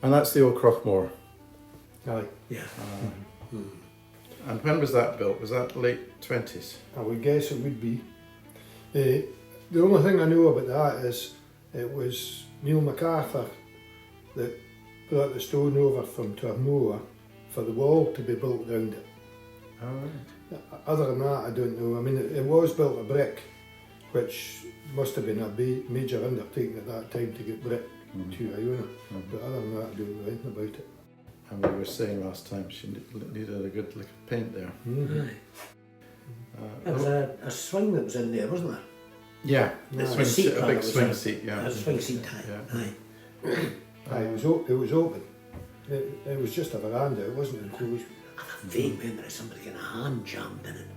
And that's the old Crochmore. Aye. Yeah. And when was that built? Was that late 20s? I would guess it would be. The only thing I know about that is it was Neil MacArthur that brought the stone over from Tornoa for the wall to be built round it. Oh, right. Other than that, I don't know. I mean, it was built of brick, which must have been a major undertaking at that time to get brick to Iona. But other than that, I don't know anything about it. And we were saying last time she needed a good lick of paint there. Aye. There was a swing that was in there, wasn't there? Yeah, No, a the swing seat seat, a part big was swing a- seat, yeah. A swing seat type. Yeah. Aye. Aye, it was open. It was just a veranda, it wasn't enclosed. I have a vague memory of somebody getting a hand jammed in it.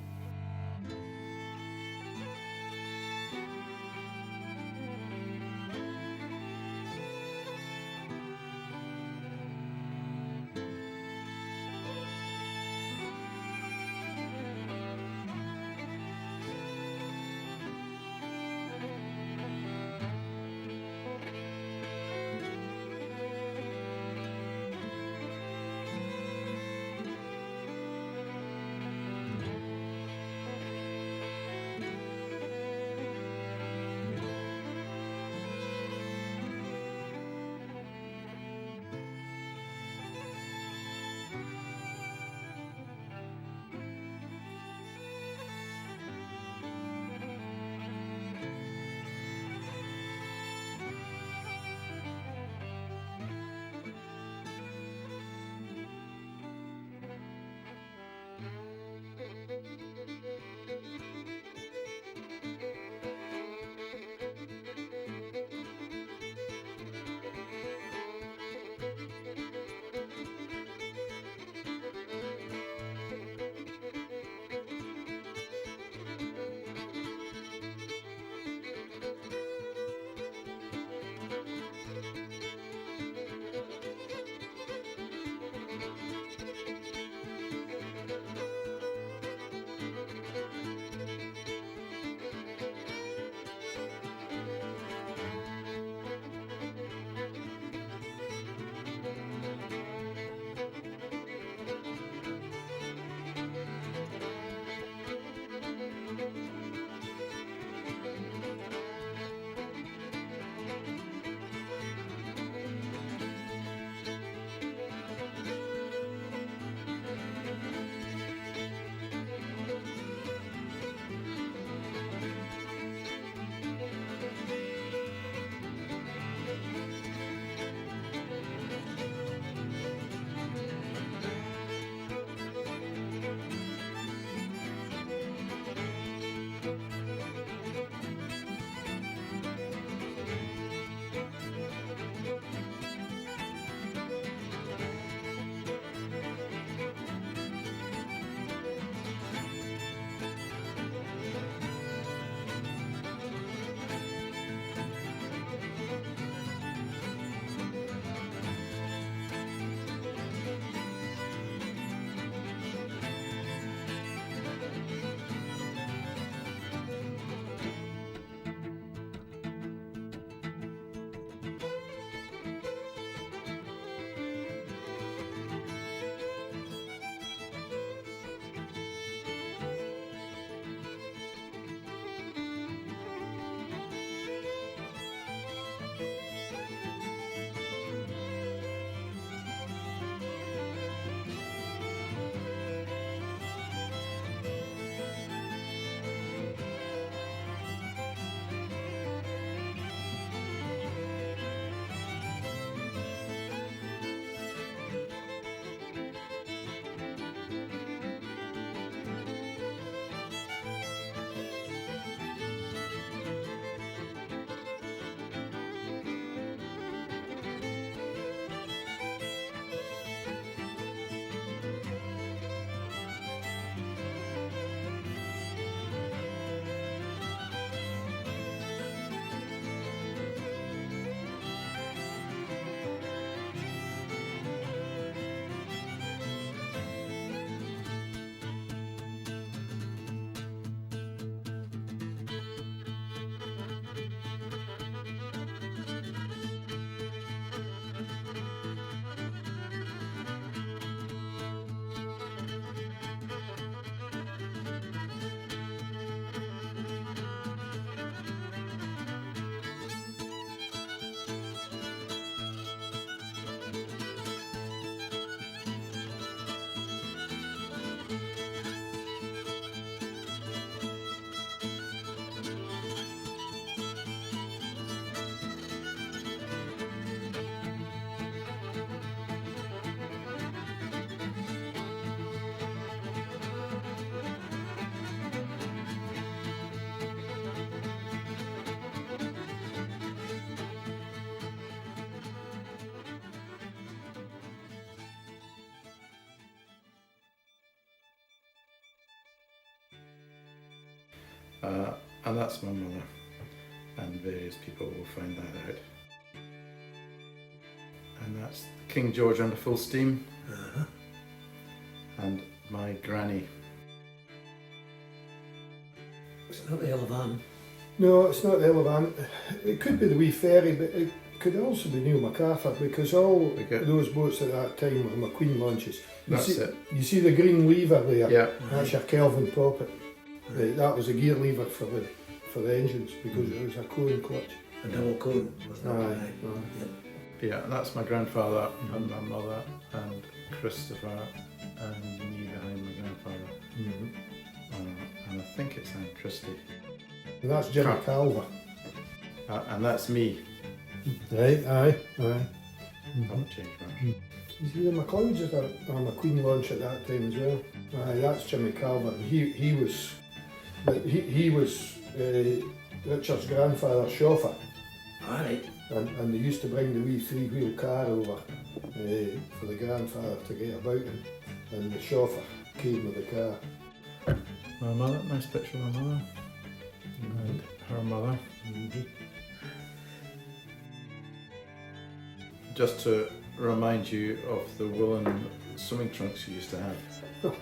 And that's my mother. And various people will find that out. And that's King George under full steam. Uh-huh. And my granny. It's not the Elevan. No, it's not the Elevan. It could be the wee ferry, but it could also be Neil MacArthur, because all those boats at that time were McQueen launches. You see the green lever there? Yeah. That's your Kelvin poppet. That was a gear lever for the engines, because it was a cone clutch. A double cone, was that Aye. right? Yeah, that's my grandfather and my mother and Christopher and me behind my grandfather. And I think it's Aunt Christie. And that's Jimmy Calver. And that's me. Right, aye. Haven't changed much. You see the McLeods at a McQueen launch at that time as well. Aye, that's Jimmy Calver. He was Richard's grandfather's chauffeur. Alright. And they used to bring the wee three-wheel car over for the grandfather to get about in, and the chauffeur came with the car. My mother, nice picture of my mother. And her mother. Just to remind you of the woolen swimming trunks you used to have.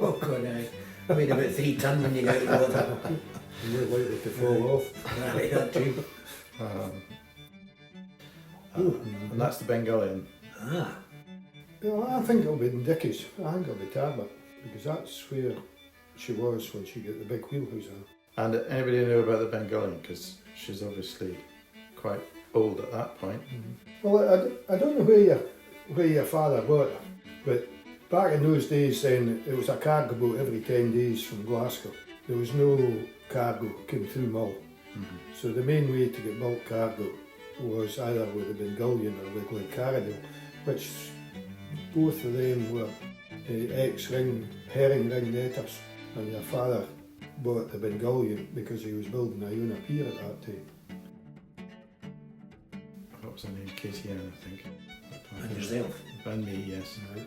Oh God, aye. Weighed about 3 ton when you got out of the water. More likely to fall off. Aye, that's true. And that's the Bengalian. Ah, I think it'll be in Dickie's. I think it'll be Tarbert, because that's where she was when she got the big wheelhouse on. And anybody know about the Bengalian? Because she's obviously quite old at that point. Well, I don't know where your father bought her, but back in those days then it was a cargo boat every 10 days from Glasgow. There was no cargo came through Mull. So the main way to get bulk cargo was either with the Bengalian or the Glencaradale, which both of them were herring ring netters, and your father bought the Bengalian because he was building Iona Pier at that time. What was her name? Katie Ann, I think. and yourself. And me, yes. Right.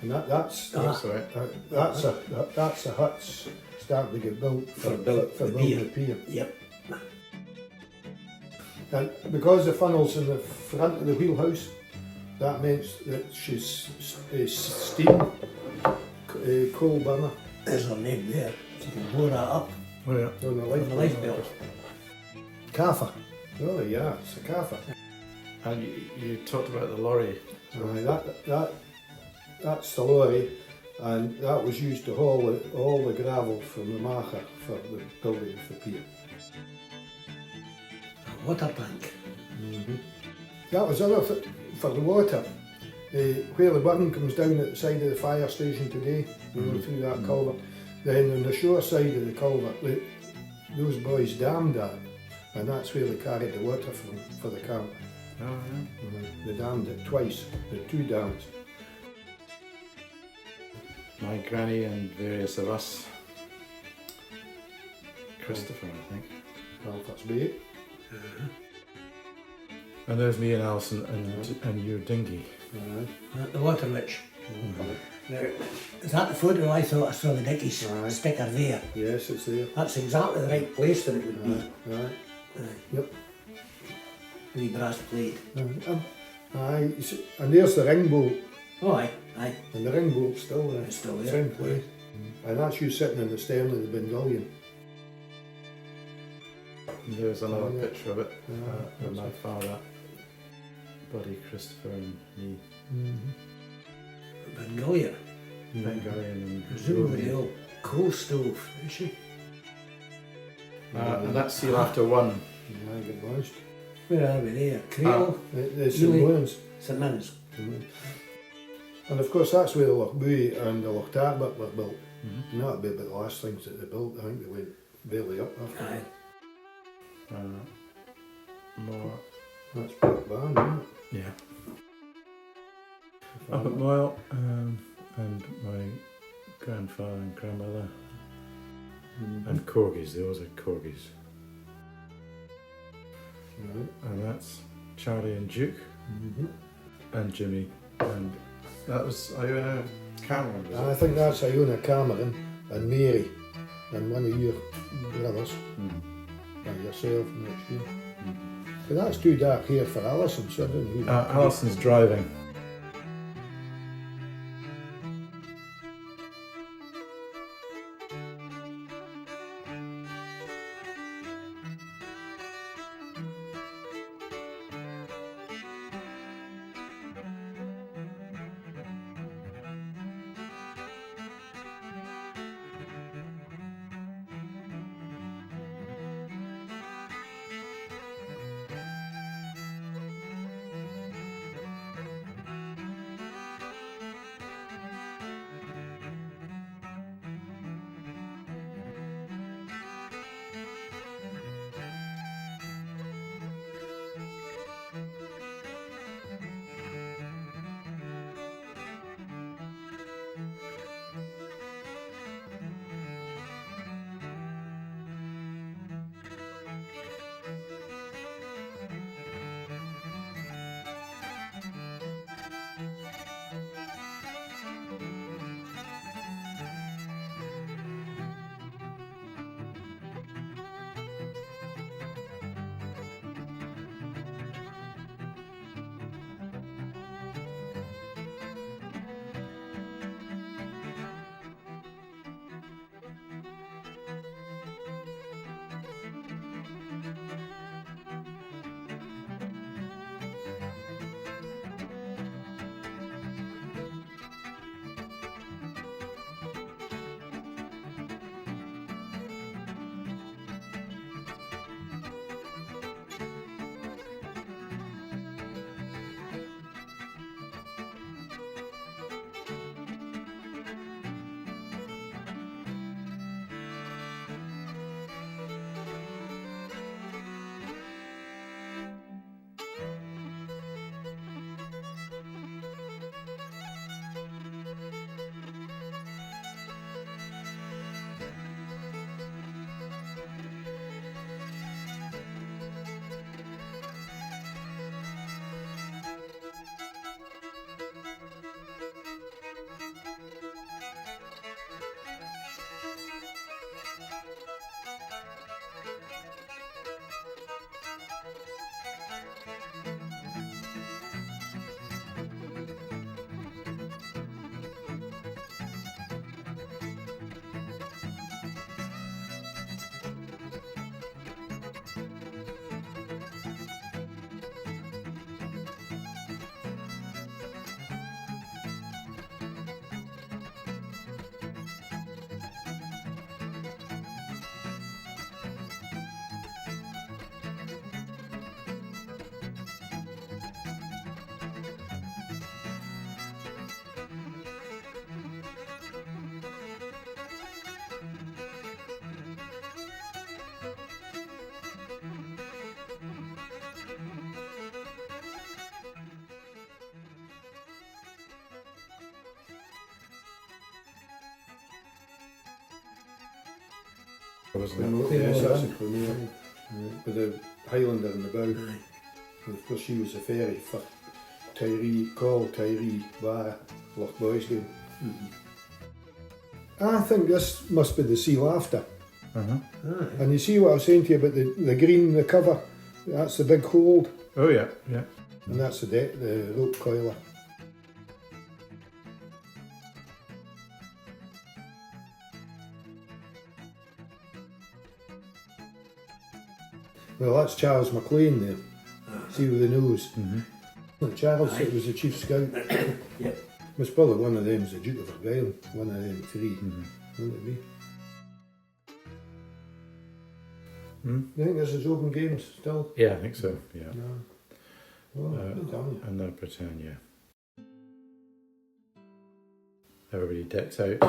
And that's Sorry. that's a hut's starting to get built for building the pier. Yep. And because the funnel's in the front of the wheelhouse, that means that she's steam coal burner There's her name there. You can blow that up Oh yeah. on the on the life belt. Kaffa. Oh yeah, it's a Kaffa. And you talked about the lorry. That's the lorry, and that was used to haul all the gravel from the Macha for the building of the pier. A water tank. That was other for the water. Where the burn comes down at the side of the fire station today, through that culvert. Then on the shore side of the culvert, those boys dammed that, and that's where they carried the water from for the camp. Oh yeah. They dammed it twice, the 2 dams. My granny and various of us. Christopher, I think. Belfast Bay. And there's me and Alison and your dinghy. The water witch. Now, is that the photo I thought I saw the Dickies Aye. sticker there? Yes, it's there. That's exactly the right place that it would be. Right. Aye. Yep. Wee brass plate. Aye, you see, and there's the ring bolt, Oh aye, aye. and the ring bolt's still there. It's still there. Same place. And that's you sitting in the stern of the Bengalian. And there's another Yeah. picture of it Yeah. with my father, Buddy, Christopher and me. Bengalia. Bengalian and Presumably the old coal stove, is she? and that's Seal After One. Yeah, I get launched. Where are we there? Creole? The St. Really? Lawrence. St. Man's. And of course that's where the Lochbuie and the Loch Tarbert were built. And that'd be about the last things that they built. I think they went barely up after Aye. More. That's Port Barn, isn't it? Yeah. Up at Moyle, and my grandfather and grandmother, and corgis. They always had corgis. Right. And that's Charlie and Duke, and Jimmy, and that was Iona Cameron, was And I it? think that's Iona Cameron and Mary. and one of your brothers, Mm. and yourself next year. But that's too dark here for Alison, so I don't know. Alison's driving. Wasn't it? Yes, that's in Clonmere, with the Highlander in the bow. And of course she was the ferry for Tyree, Barra, Loch Boysdale. I think this must be the seal after. And you see what I was saying to you about the green, the cover, that's the big hold, Oh yeah, yeah. and that's the rope coiler. Well, that's Charles McLean there. See with the nose. Charles was the chief scout. Yeah. Was probably one of them's the Duke of Argyll, one of them three. Wouldn't it be? You think this is open games still? Yeah, I think so. Yeah. No. Well, I'm telling you. And the Britannia. Everybody decks out.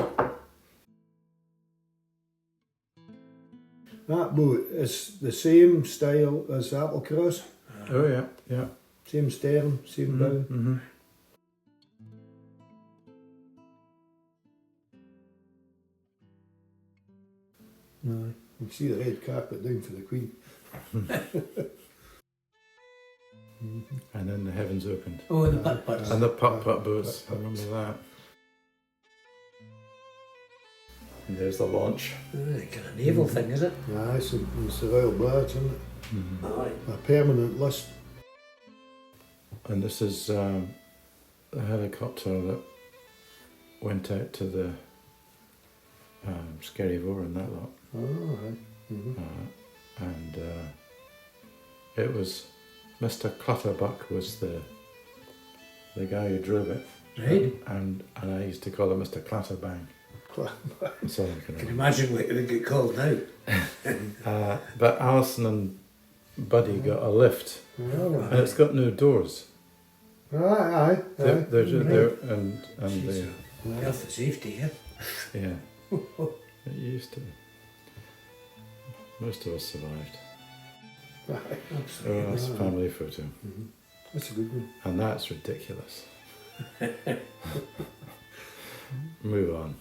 That boat is the same style as the Applecross. Oh yeah, yeah. Same stern, same bow. No, you can see the red carpet down for the Queen. And then the heavens opened. Oh, the putt-putts. And the putt-putt boats. I remember that. And there's the launch. Kind of naval thing, is it? Aye, it's the Royal Barge, isn't it? Aye. A permanent list. And this is the helicopter that went out to the Skerryvore and that lot. Oh, aye. And it was Mr. Clutterbuck was the guy who drove it. Right. And I used to call him Mr. Clatterbang. So I Can you imagine what it would get called now? but Alison and Buddy got a lift, and it's got no doors. Aye. They're just there, and Jeez, health and safety, yeah. yeah, it used to. Most of us survived. Absolutely. Oh, that's a family photo, That's a good one. and that's ridiculous. Move on.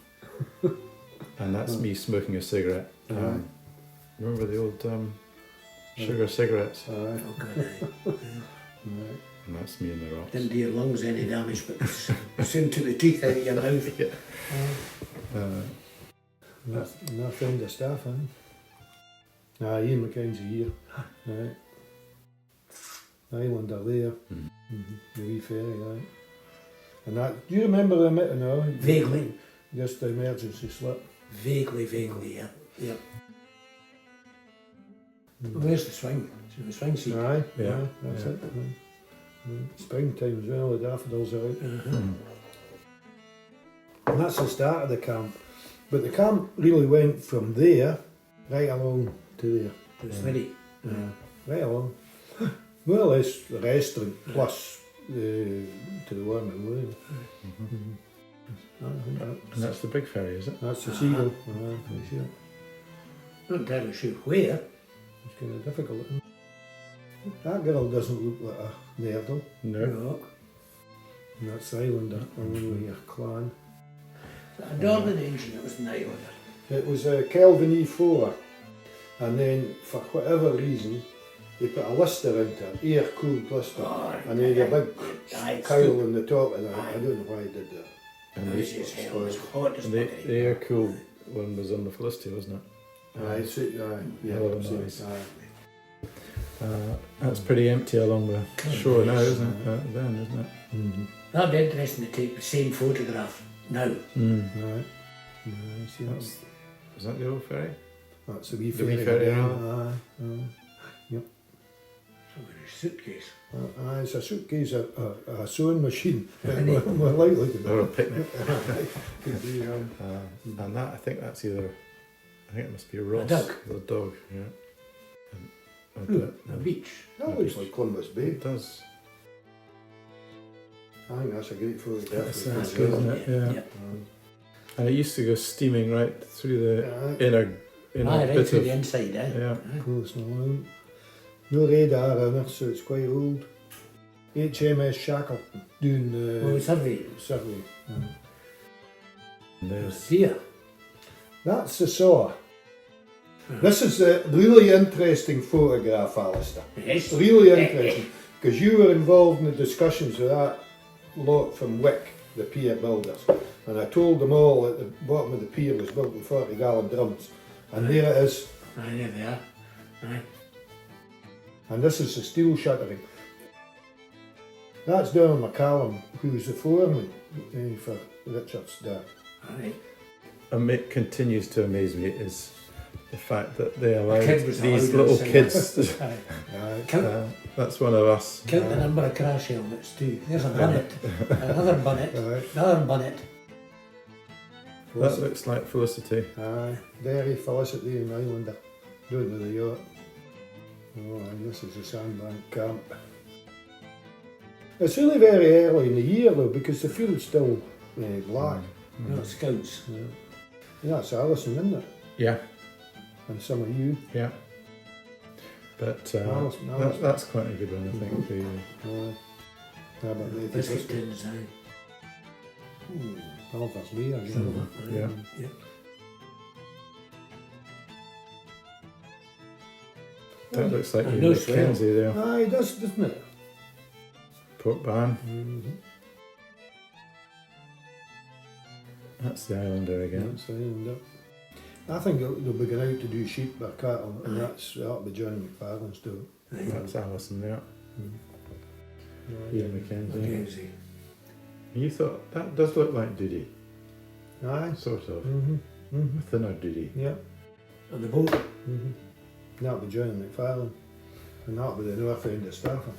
And that's me smoking a cigarette. Remember the old sugar cigarettes? Aye. Oh, good, Right. And that's me in the rocks. Didn't do your lungs any damage, but soon took the teeth out of your mouth. Yeah. And our friend of staff, Ian Mackenzie's here. Right. Islander there. The wee ferry, aye. And that, do you remember them? No? Vaguely. Just the emergency slip. Vaguely, yeah. Yeah. Where's the swing? So the swing seat. Aye, Yeah, aye, that's yeah. it. Springtime as well, the daffodils are out. And that's the start of the camp. But the camp really went from there right along to there. The smitty. Right along. More or less the restaurant plus to the one and way. And that's the big ferry, is it? That's the Seagull. Sure. Not entirely sure where. It's kind of difficult. Isn't it? That girl doesn't look like a Nerdal. No. No. And that's Islander, along with your clan. A Dornan engine, it was an Islander. It was a Kelvin E4, and then for whatever reason they put a Lister into it, air-cooled Lister, and then a big cowl on the top of that. I don't know why I did that. And It was as hell, it was hot as the bucket. air-cooled one was on the Felicity, wasn't it? Aye, yeah, Hell of a so- noise. aye. That's pretty empty along the shore now, isn't it? Then, isn't it? That'd be interesting to take the same photograph now. Aye. Aye, see, Is that the old ferry? that's the wee the wee ferry. ferry, again. aye. Somebody's suitcase. Aye, it's a suitcase, a sewing machine. More likely to be. Or a picnic. Could be, And that, I think that's either, I think it must be Ross. duck. The dog, yeah. A beach. That looks like Columbus Bay. It does. I think that's a great photograph. That's good, isn't it? Yeah. And it used to go steaming right through the Aye. inner Right bit through of... the inside, eh? Yeah. Close now. No radar on it, so it's quite old. HMS Shackleton doing Oh, the survey. survey. And there's... Deer. That's the saw. This is a really interesting photograph, Alastair. Yes. Really interesting, because you were involved in the discussions with that lot from Wick, the pier builders, and I told them all that the bottom of the pier was built with 40-gallon drums, and there it is. Aye, there they are. Aye. And this is the steel shuttering. That's Donald McCallum, who's the foreman for Richard's dad. Aye. And it continues to amaze me is the fact that they allowed kid was these allowed little to kids. Aye. Aye. Count, That's one of us. count the number of crash helmets too. There's a bonnet. Another bonnet. Aye. Another bonnet. That looks like Felicity. Aye. Derry, Felicity and Islander. Don't know the yacht. Oh, aye, this is the Sandbank camp. It's really very early in the year though, because the field's still black. No, scouts. Yeah. Yeah, that's Alison, isn't it? Yeah, And some of you. yeah. But Alison. that's quite a good one, I think. The, How about the Biscuit tins, aye. Belfast beer, you Silver, know. aye. Yeah. Yeah. that looks like I you know swell. Mackenzie there. Aye, it does, doesn't it? Port Barn. Mm-hmm. That's the Islander again. That's the end up. I think they'll be going out to do sheep or cattle, and that'll be Johnny McFarlane's doing. Right. That's Alison there. Yeah. Ian Mackenzie. Mackenzie. You thought that does look like Doody, Aye. sort of. Mm-hmm. A thinner Doody. Yeah. On the boat. Mm-hmm. That'll be Johnny McFarlane, and that'll be the north end of Stafford.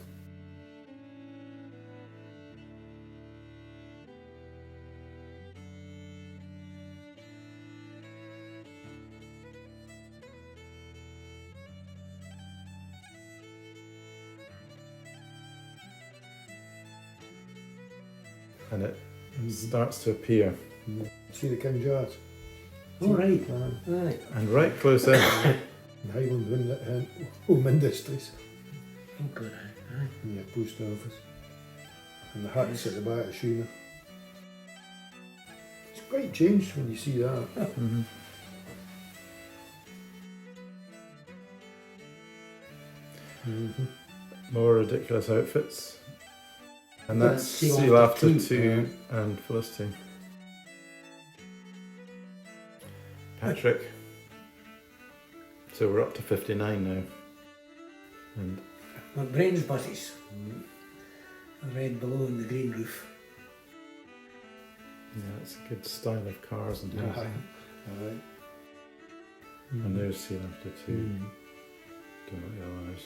And it starts to appear. See the King George? All right. Aye. And right close in. The Highland Home Industries, Oh, good. Aye. and the post office, and the huts at the back of Sheena. It's quite changed when you see that. Mhm. More ridiculous outfits. And Yeah, that's Sea Sea Laughter Laughter 2, 2 and Felicity. Patrick. So we're up to 59 now. And My brain's buses. The red below and the green roof. yeah, it's a good style of cars and Aye. things. Aye. And there's Sea Laughter 2. Mm. Don't realise.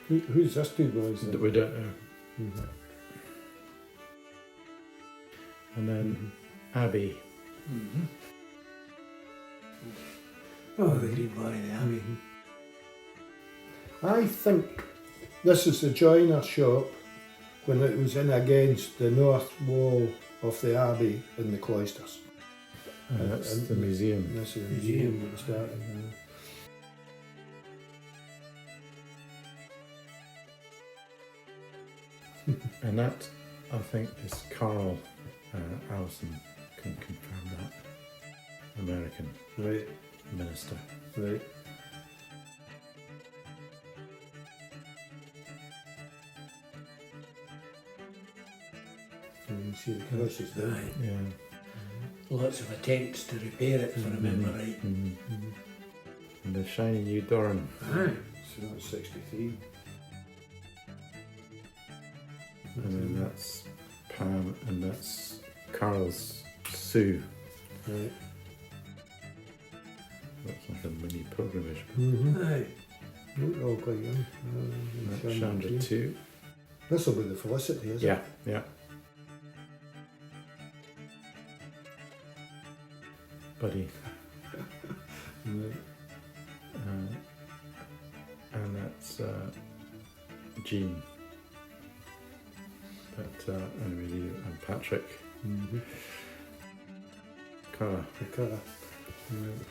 Who's this two boys then? We don't know. Mhm. And then Abby. Mm-hmm. Oh, the green body, the Abbey. I think this is the joiner shop when it was in against the north wall of the abbey in the cloisters. And that's and the museum. This is the Museum. museum that started. And that, I think, is Carl. Alison can confirm that. American Right, minister. right. And you see the crosses there. Aye. Yeah. Lots of attempts to repair it, if I remember right. Mhm. And the shiny new Doran. Aye. So that's 63. And then that's Pam, and that's Carl's Sue. Right. Looks like a mini pilgrimage. Mm-hmm. Aye. All quite young. That's Chandra too. This will be the Felicity, isn't Yeah, it? yeah. Buddy. Right. And that's Jean. But anyway, and Patrick. Mm-hmm. Cara. The colour. Right.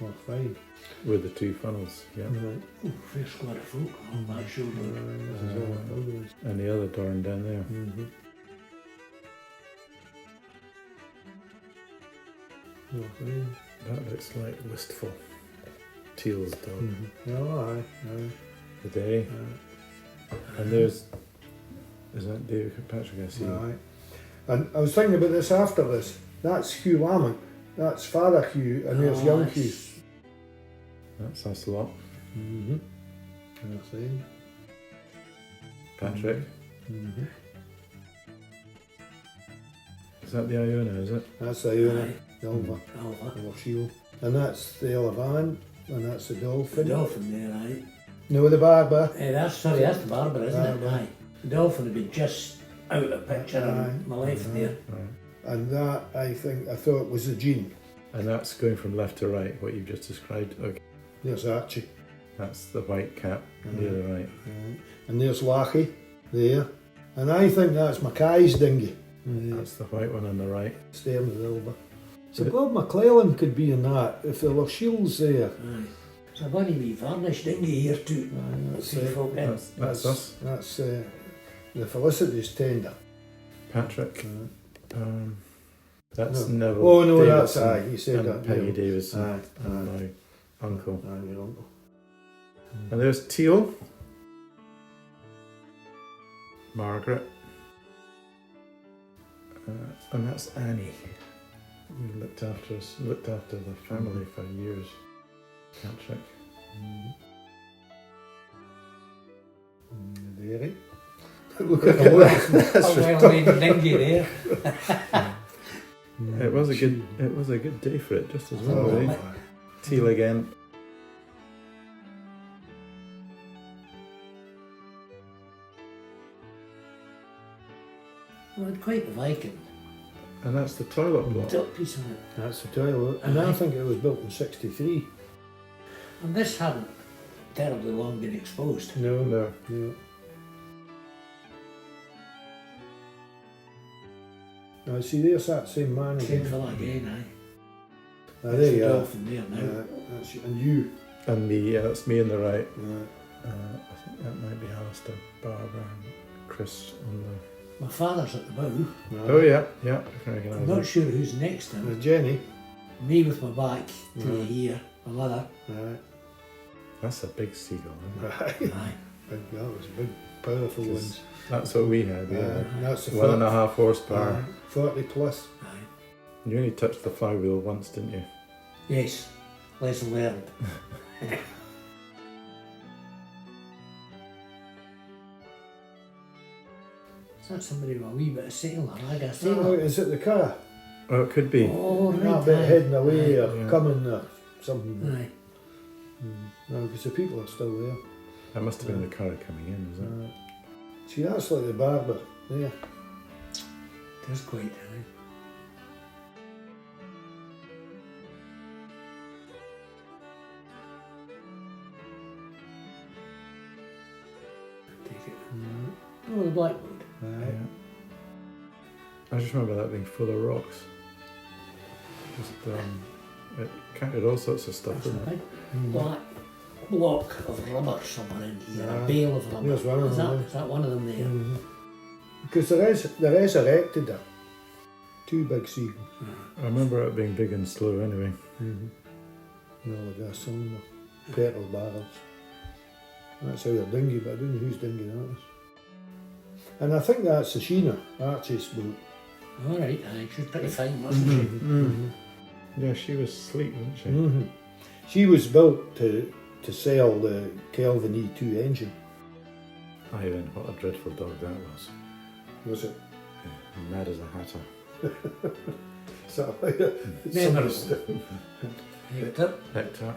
Oh, fine. With the two funnels, yeah. Right. Oh, fair squad of folk on that shoulder. This is all pilgrims. And the other Doran down there. Mm-hmm. Oh, fine. That looks like Wistful. Teal's dog. Mm-hmm. Oh, aye, The day. aye. And is that David Kirkpatrick I see? Aye. And I was thinking about this after this. That's Hugh Lamont. That's Father Hugh, and there's young Hugh. That's us a lot. Mm-hmm. That's it. Patrick. Mm-hmm. Is that the Iona, is it? That's the Iona, Aye. the Alva, Alva. the shield. And that's the Elephant, and that's the The Dolphin. dolphin there, aye. No, the Barber. That's the barber, isn't it? Barber. Aye. The dolphin would be just out of picture in my life there. Right. And that, I thought was the Jean. And that's going from left to right, what you've just described. Okay. There's Archie. That's the white cap near the right. And there's Lachie, there. And I think that's Mackay's dinghy. That's the white one on the right. Stern of the Elba. So Bob McClellan could be in that if there were shields there. Aye. There's a bunny wee varnish dinghy here too. That's See folk in. That's us. That's the Felicity's tender. Patrick. That's No. Neville. Oh no, Davison that's aye. He said and that. Peggy Neil. Davison Aye, and aye. my uncle. Aye, your uncle. And there's Teal. Margaret. And that's Annie. We looked after the family for years. Patrick. Davie. Look at the well-made dinghy there. It was a good day for it, just as well, Oh, really. Teal again. Well, it's quite the Viking. And that's the toilet block. Top piece on it. That's the toilet, and I think it was built in '63. And this hadn't terribly long been exposed. No, No. no. Now see, there's that same man Same again. fella again, aye. Ah, there you the are. dolphin there now. That's you. And you. And me, yeah, that's me on the right. Uh, I think that might be Alastair, Barbara, and Chris on the. My father's at the bow. Oh yeah, yeah. I can I'm recognise not that. sure who's next to him. Jenny. Me with my back to the Yeah. ear, my mother. Right. That's a big seagull. Isn't it? Right. Aye. That was big, powerful Just- ones. That's what we had. Yeah. That's the 1.5 horsepower. 40 plus. Aye. You only touched the flywheel once, didn't you? Yes, lesson learned. Is that somebody with a wee bit of sail? I like a Oh, sailor. is it the car? Oh, it could be. Oh, Not right. a bit heading away or Yeah. coming or something. Aye. No, because the people are still there. That must have been the car coming in, was it? See, that's like the barber there. It is quite high. Take it. Oh, the blackboard. Right. Yeah. I just remember that being full of rocks. Just it counted all sorts of stuff, That's a didn't it? big black block of rubber somewhere in here, Yeah. a bale of rubber. There's one of is, them, that, is that one of them there? Because they resurrected her. Two big seagulls. I remember it being big and slow anyway. And all the gas in the petrol barrels. That's our dinghy, but I don't know whose dinghy that is. And I think that's the Sheena, Archie's boat. All right, aye, she was pretty fine, wasn't she? Yeah, she was sleek, wasn't she? She was built to sell the Kelvin E2 engine, Aye, then, what a dreadful dog that was. was it? Yeah, mad as a hatter. So, Memorable. Hector. Hector.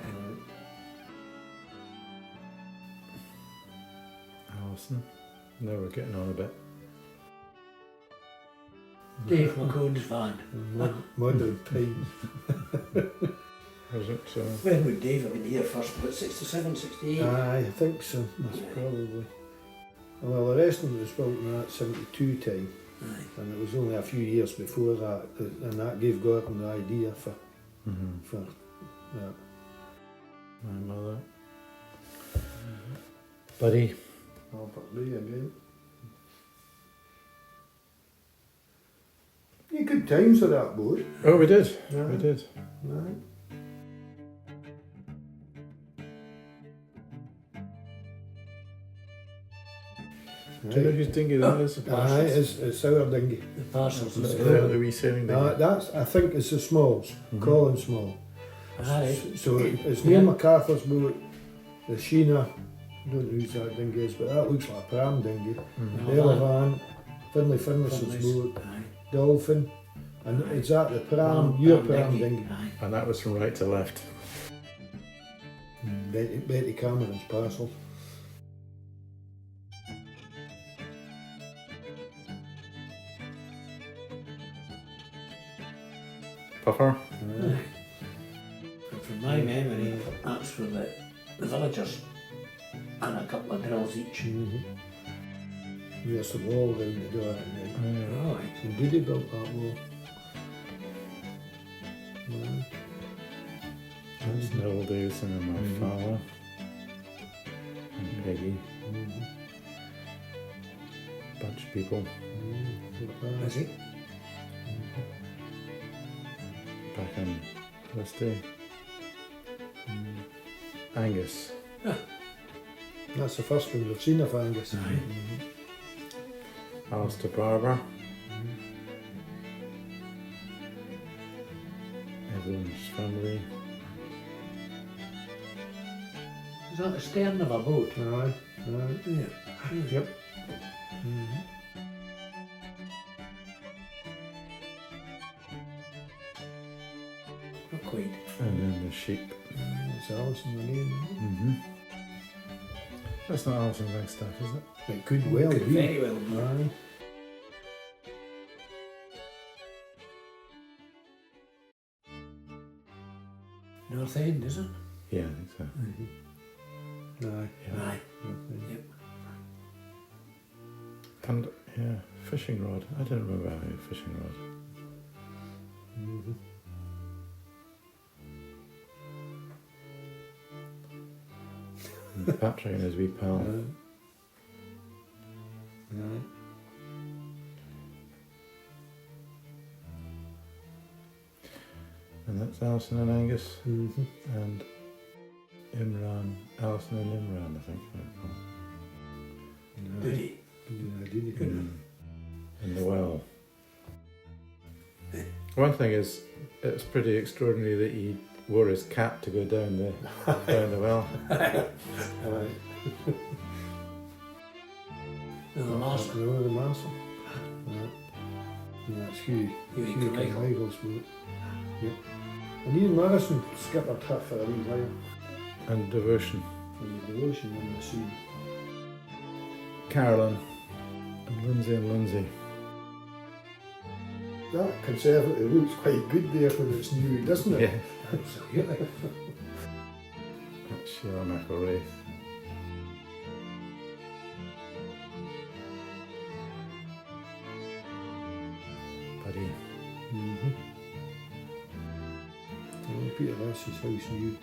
Alison. Now we're getting on a bit. Dave McCone's van. Modern times. Was it? When would Dave have been here first? About 67, 68? I think so, that's probably. Well, the rest of it was built in that 72 time, Aye. and it was only a few years before that, and that gave Gordon the idea for that. My mother. Buddy. Albert Lee again. Yeah, good times with that boat. Oh, we did. Yeah. We did. Right. Do you know whose dinghy that is? Aye, it's our dinghy. The parcels and stuff. The wee sailing dinghy. That's, I think it's the Smalls, Colin Small. Aye. So it's Neil MacArthur's boat, the Sheena, I don't know whose that dinghy is, but that looks like a pram dinghy. The Elevan, Finlay Finlayson's boat, Aye. Dolphin, and is that the pram, your pram dinghy? Aye. And that was from right to left. Betty Cameron's parcel. Puffer. Aye. And from my memory, that's for the villagers and a couple of drills each. Yes, the wall down the door, and then Oh, aye. and Goody built that wall. Right. That's Neville Davison and my father. And Peggy. Bunch of people. Is it? Back in this day. Angus. That's the first one we've seen of Angus. Alastair Barber. family. Is that the stern of a boat? Aye. Yeah. Yep. Not quite. And then the sheep. That's Alison again. That's not Alison Wagstaff, is it? It could well Could be. very well be. Aye. North End, is it? Yeah, I think so. Aye. Yeah. Aye. Yep. And yeah, fishing rod. I don't remember having a fishing rod. And Patrick and his wee pal. Aye. And that's Alison and Angus. Mm-hmm. And Imran. Alison and Imran, I think. Did he? In the well. One thing is, it's pretty extraordinary that he wore his cap to go down the well. Aye. The master. No, the master. Aye. And that's Hugh Hugh Carmichael. Carmichael's boat. Yep. And Ian Morrison skippered her for a wee while. And Devotion. For the devotion on the sea. Carolyn. And Lindsay. That conservative looks quite good there when it's new, doesn't it? Yeah. Absolutely. That's Sheila McElwraith. Buddy. Mm-hmm. Oh, Peter Lassie's house new.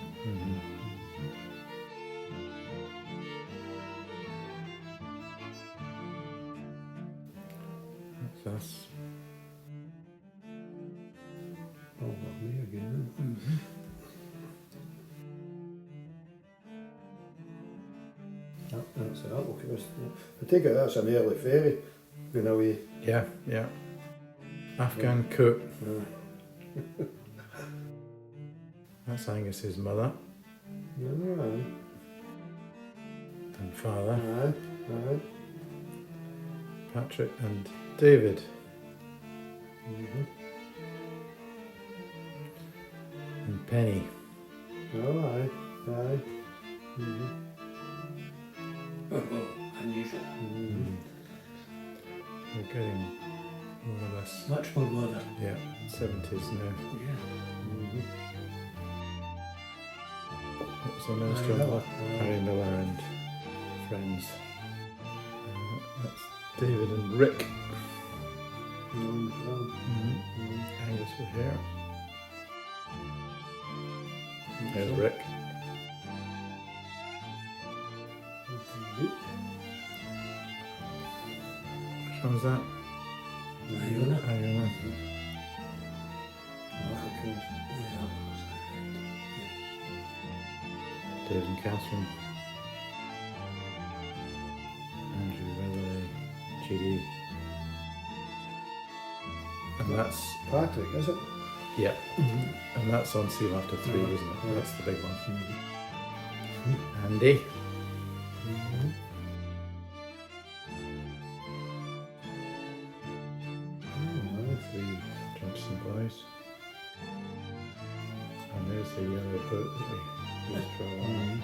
That's us. Oh, not me again. That's that. Look at this. I take it that's an early ferry going away. Yeah. Afghan cook. That's Angus's mother Aye. and father. Aye. Patrick and David. Mm-hmm. And Penny. Oh, aye. Mm-hmm. Unusual. Mm-hmm. We're getting more or less, Much more modern. yeah, 70s now. Yeah. Mm-hmm. What's the minister? Harry Miller. Harry Miller and friends. That's David and Rick. Angus with hair. There's Rick. Which one's that? Iona. Iona. David and Catherine. Andrew Weatherly. GD. And that's, Patrick, is it? yeah, and that's on Seal After 3, isn't it? Yeah. That's the big one. Andy. Three Johnson boys. And there's the yellow boat that we used for a while.